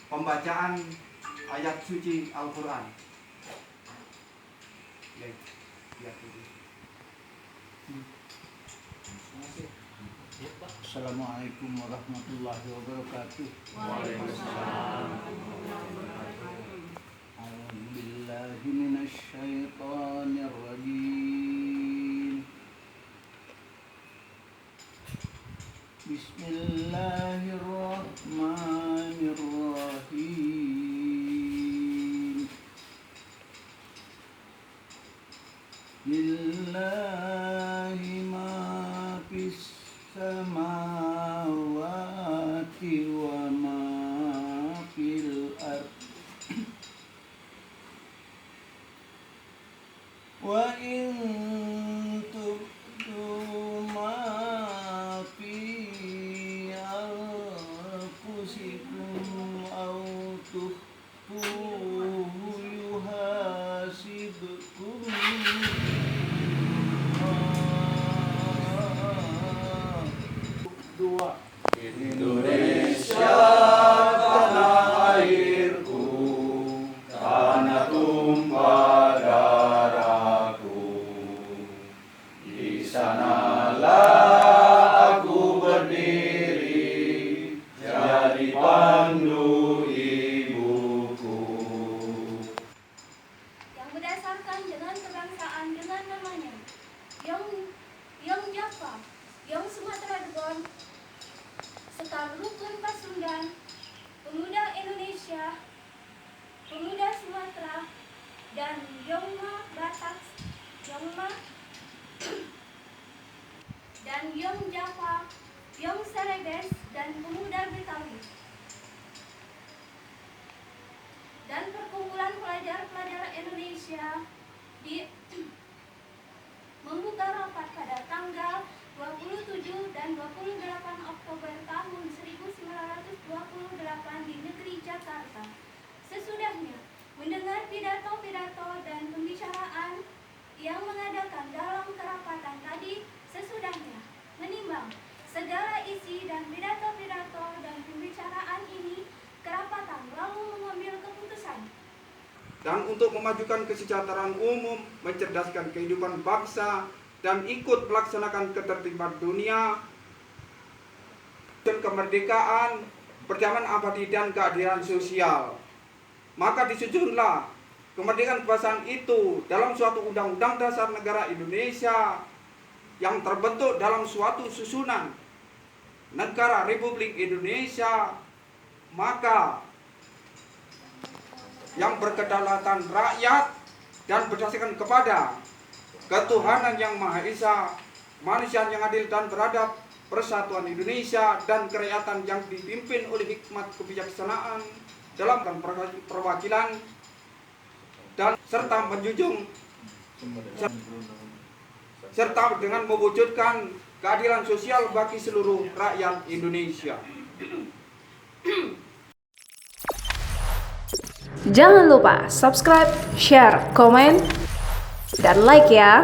pembacaan ayat suci Al-Quran. Assalamualaikum warahmatullahi wabarakatuh. Waalaikumsalam. A'udzubillahi minasyaitonir rajim. Bismillahirrahmanirrahim. Lillahi ma fis samawati wa ma fil ard. Wa in tubdu ma fi anfusikum aw tukhfuhu yuhasibkum dua. Indonesia tanah airku, tanah tumpah darahku. Di sanalah aku berdiri, jadi pandu ibuku. Yang berdasarkan dengan kebangsaan dengan namanya Yong Java, Yong Sumatera Dugon, Sekar Rukun Pasundan, Pemuda Indonesia, Pemuda Sumatera, dan Yongma Batak, Yongma dan Yong Java, Yong Celebes, dan Pemuda Betawi. Dan perkumpulan pelajar-pelajar Indonesia membuka rapat pada tanggal 27 dan 28 Oktober tahun 1928 di negeri Jakarta. Sesudahnya mendengar pidato-pidato dan pembicaraan yang mengadakan dalam kerapatan tadi, sesudahnya menimbang segala isi dan pidato-pidato dan pembicaraan ini, kerapatan lalu mengambil keputusan Dan untuk memajukan kesejahteraan umum, mencerdaskan kehidupan bangsa, dan ikut melaksanakan ketertiban dunia, dan kemerdekaan, perdamaian abadi dan keadilan sosial. Maka disusunlah kemerdekaan kebangsaan itu dalam suatu undang-undang dasar negara Indonesia yang terbentuk dalam suatu susunan negara Republik Indonesia, maka yang berkedaulatan rakyat dan berdasarkan kepada ketuhanan yang Maha Esa, kemanusiaan yang adil dan beradab, persatuan Indonesia dan kerakyatan yang dipimpin oleh hikmat kebijaksanaan dalam perwakilan dan serta menjunjung serta dengan mewujudkan keadilan sosial bagi seluruh rakyat Indonesia. Jangan lupa subscribe, share, komen, dan like ya.